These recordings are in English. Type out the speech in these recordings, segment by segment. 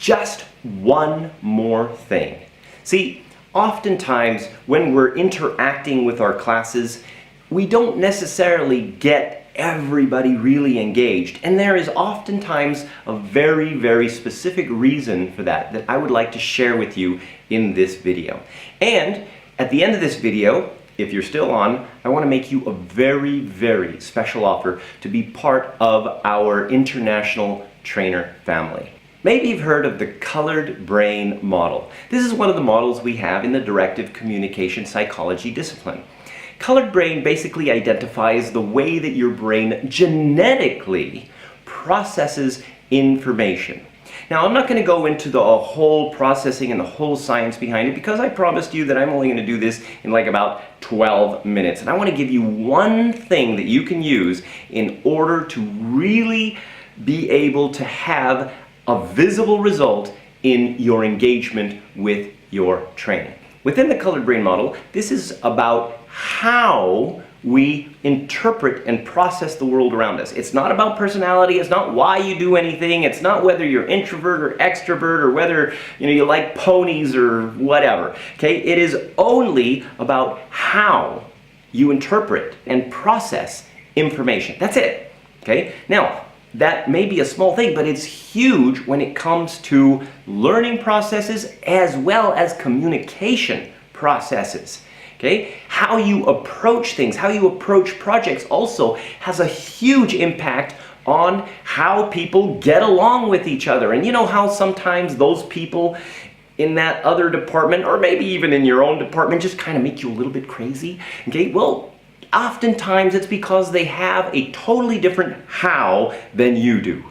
just one more thing. See, oftentimes when we're interacting with our classes, we don't necessarily get everybody really engaged, and there is oftentimes a very specific reason for that I would like to share with you in this video. And at the end of this video, if you're still on, I want to make you a very special offer to be part of our international trainer family. Maybe you've heard of the colored brain model. This is one of the models we have in the directive communication psychology discipline. Colored brain basically identifies the way that your brain genetically processes information. Now, I'm not going to go into the whole processing and the whole science behind it, because I promised you that I'm only going to do this in like about 12 minutes. And I want to give you one thing that you can use in order to really be able to have a visible result in your engagement with your training. Within the colored brain model, this is about how we interpret and process the world around us. It's not about personality, it's not why you do anything, it's not whether you're introvert or extrovert or whether you like ponies or whatever. Okay? It is only about how you interpret and process information. That's it. Okay? Now, that may be a small thing, but it's huge when it comes to learning processes as well as communication processes. Okay? How you approach things, how you approach projects also has a huge impact on how people get along with each other. And you know how sometimes those people in that other department, or maybe even in your own department, just kind of make you a little bit crazy? Okay? Well, oftentimes it's because they have a totally different how than you do.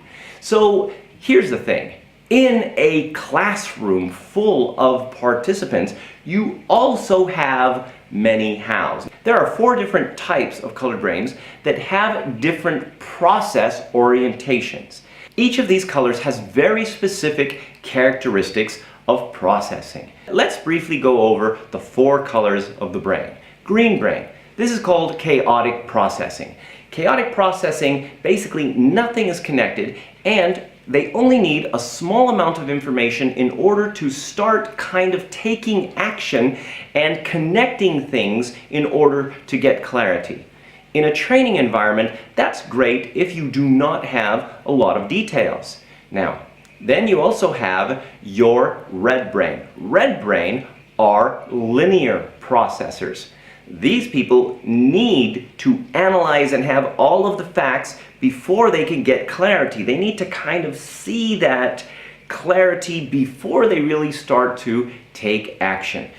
So here's the thing. In a classroom full of participants, you also have many hows. There are 4 different types of colored brains that have different process orientations. Each of these colors has very specific characteristics of processing. Let's briefly go over the 4 colors of the brain. Green brain. This is called chaotic processing. Chaotic processing, basically nothing is connected, and they only need a small amount of information in order to start kind of taking action and connecting things in order to get clarity. In a training environment, that's great if you do not have a lot of details. Now, then you also have your red brain. Red brain are linear processors. These people need to analyze and have all of the facts before they can get clarity. They need to kind of see that clarity before they really start to take action,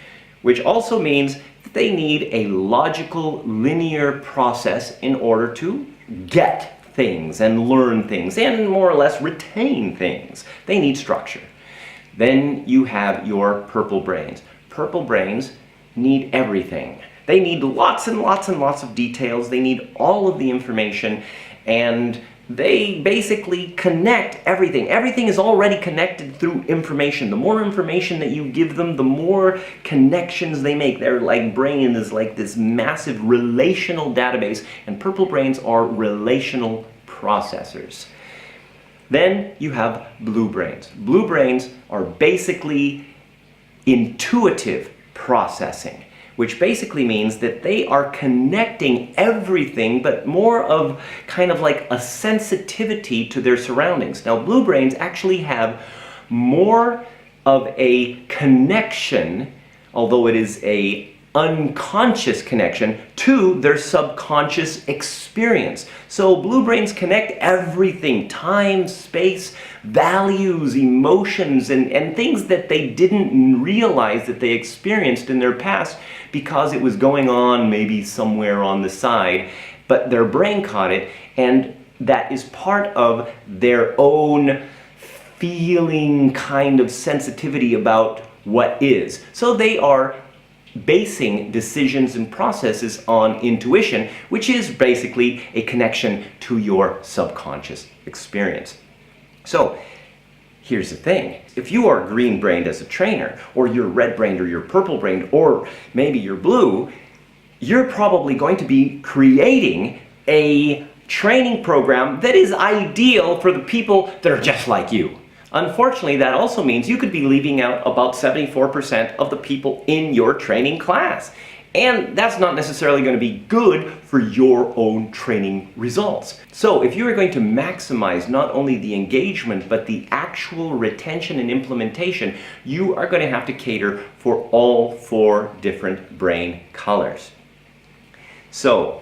which also means that they need a logical, linear process in order to get things and learn things and more or less retain things. They need structure. Then you have your purple brains. Purple brains need everything. They need lots and lots of details. They need all of the information, and they basically connect everything. Everything is already connected through information. The more information that you give them, the more connections they make. Their brain is like this massive relational database, and purple brains are relational processors. Then you have blue brains. Blue brains are basically intuitive processing, which basically means that they are connecting everything, but more of kind of like a sensitivity to their surroundings. Now, blue brains actually have more of a connection, although it is a unconscious connection, to their subconscious experience. So blue brains connect everything: time, space, values, emotions, and things that they didn't realize that they experienced in their past because it was going on maybe somewhere on the side, but their brain caught it, and that is part of their own feeling kind of sensitivity about what is. So they are basing decisions and processes on intuition, which is basically a connection to your subconscious experience. So here's the thing. If you are green-brained as a trainer, or you're red-brained, or you're purple-brained, or maybe you're blue, you're probably going to be creating a training program that is ideal for the people that are just like you. Unfortunately, that also means you could be leaving out about 74% of the people in your training class. And that's not necessarily going to be good for your own training results. So if you are going to maximize not only the engagement, but the actual retention and implementation, you are going to have to cater for all 4 different brain colors. So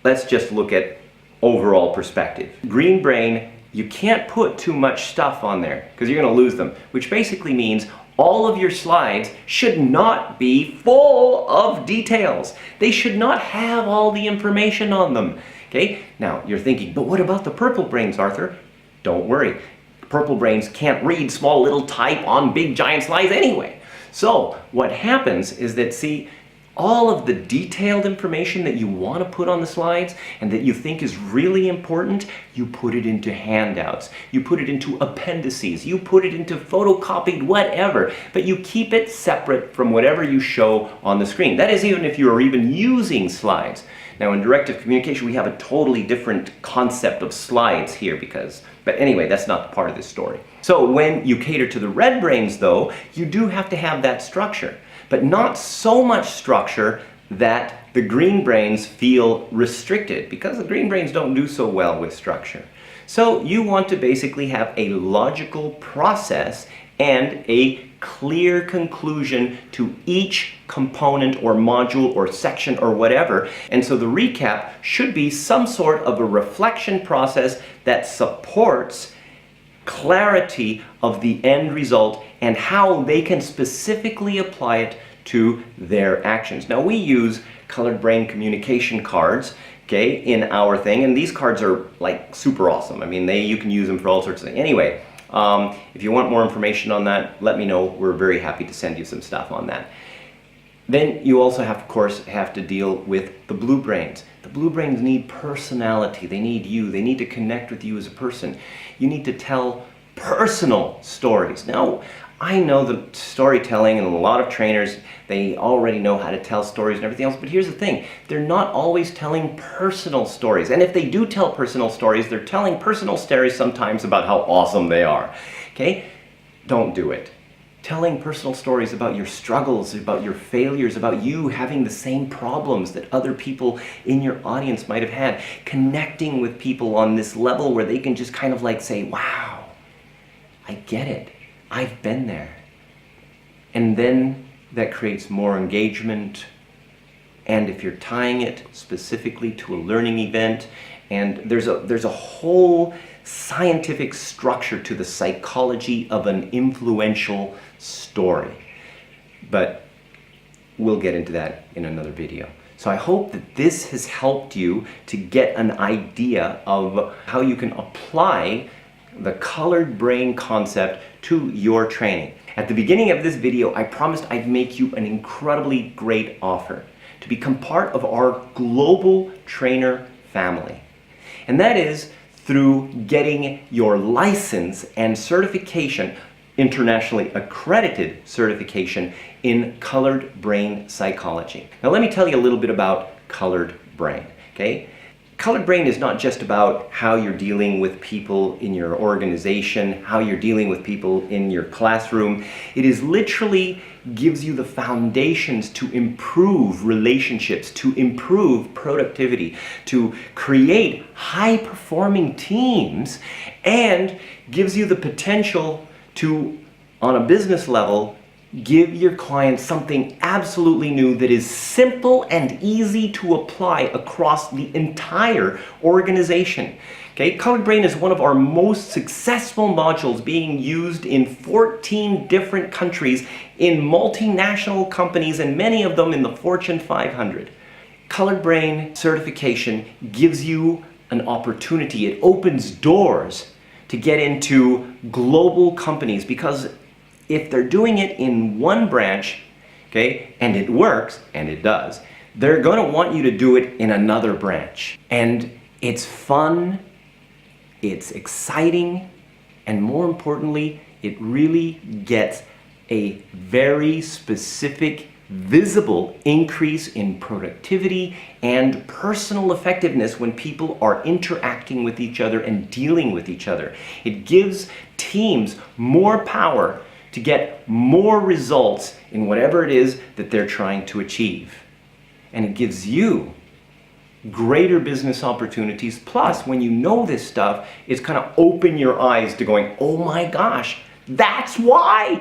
let's just look at overall perspective. Green brain, you can't put too much stuff on there because you're going to lose them, which basically means all of your slides should not be full of details. They should not have all the information on them. Okay? Now, you're thinking, but what about the purple brains, Arthur? Don't worry. Purple brains can't read small little type on big giant slides anyway. So, what happens is that, see, all of the detailed information that you want to put on the slides and that you think is really important, you put it into handouts, you put it into appendices, you put it into photocopied whatever, but you keep it separate from whatever you show on the screen. That is even if you are even using slides. Now in directive communication we have a totally different concept of slides here but anyway, that's not part of this story. So when you cater to the red brains though, you do have to have that structure. But not so much structure that the green brains feel restricted, because the green brains don't do so well with structure. So you want to basically have a logical process and a clear conclusion to each component or module or section or whatever. And so the recap should be some sort of a reflection process that supports clarity of the end result and how they can specifically apply it to their actions. Now we use colored brain communication cards, okay, in our thing, and these cards are like super awesome. I mean, you can use them for all sorts of things. Anyway, if you want more information on that, let me know. We're very happy to send you some stuff on that. Then you also have, of course, to deal with the blue brains. The blue brains need personality. They need you. They need to connect with you as a person. You need to tell personal stories. Now, I know that storytelling and a lot of trainers, they already know how to tell stories and everything else, but here's the thing. They're not always telling personal stories. And if they do tell personal stories, they're telling personal stories sometimes about how awesome they are. Okay? Don't do it. Telling personal stories about your struggles, about your failures, about you having the same problems that other people in your audience might have had. Connecting with people on this level where they can just kind of like say, wow, I get it. I've been there. And then that creates more engagement. And if you're tying it specifically to a learning event, and there's a whole scientific structure to the psychology of an influential story. But we'll get into that in another video. So I hope that this has helped you to get an idea of how you can apply the colored brain concept to your training. At the beginning of this video, I promised I'd make you an incredibly great offer to become part of our global trainer family. And that is through getting your license and certification, internationally accredited certification in colored brain psychology. Now let me tell you a little bit about colored brain, okay? Colored brain is not just about how you're dealing with people in your organization, how you're dealing with people in your classroom. It is literally gives you the foundations to improve relationships, to improve productivity, to create high-performing teams, and gives you the potential to, on a business level, give your clients something absolutely new that is simple and easy to apply across the entire organization. Okay, Colored Brain is one of our most successful modules being used in 14 different countries in multinational companies and many of them in the Fortune 500. Colored Brain certification gives you an opportunity. It opens doors to get into global companies, because if they're doing it in one branch, okay, and it works, and it does, they're going to want you to do it in another branch. And it's fun, it's exciting, and more importantly, it really gets a very specific visible increase in productivity and personal effectiveness when people are interacting with each other and dealing with each other. It gives teams more power to get more results in whatever it is that they're trying to achieve. And it gives you greater business opportunities. Plus, when you know this stuff, it's kind of open your eyes to going, oh my gosh, that's why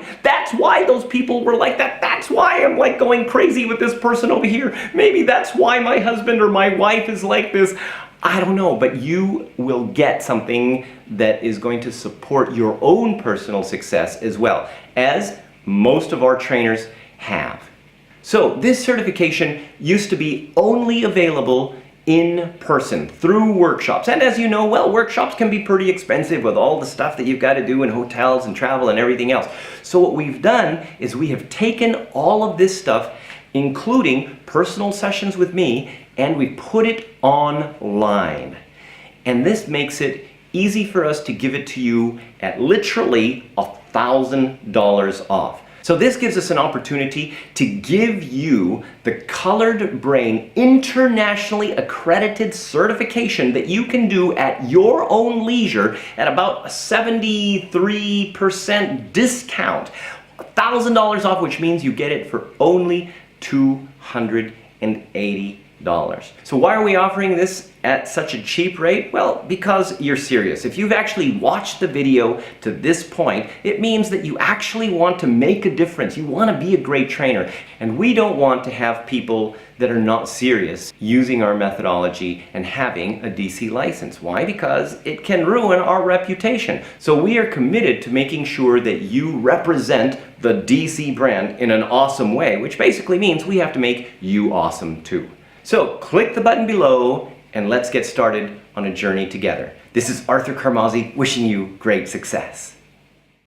those people were like that. That's why I'm like going crazy with this person over here. Maybe that's why my husband or my wife is like this. I don't know, but you will get something that is going to support your own personal success as well, as most of our trainers have. So this certification used to be only available in person through workshops. And as you know, well, workshops can be pretty expensive with all the stuff that you've got to do in hotels and travel and everything else. So what we've done is we have taken all of this stuff, including personal sessions with me, and we put it online. And this makes it easy for us to give it to you at literally $1,000 off. So this gives us an opportunity to give you the Colored Brain internationally accredited certification that you can do at your own leisure at about a 73% discount. $1,000 off, which means you get it for only $280. So why are we offering this at such a cheap rate? Well, because you're serious. If you've actually watched the video to this point, it means that you actually want to make a difference. You want to be a great trainer. And we don't want to have people that are not serious using our methodology and having a DC license. Why? Because it can ruin our reputation. So we are committed to making sure that you represent the DC brand in an awesome way, which basically means we have to make you awesome too. So click the button below and let's get started on a journey together. This is Arthur Carmazzi wishing you great success.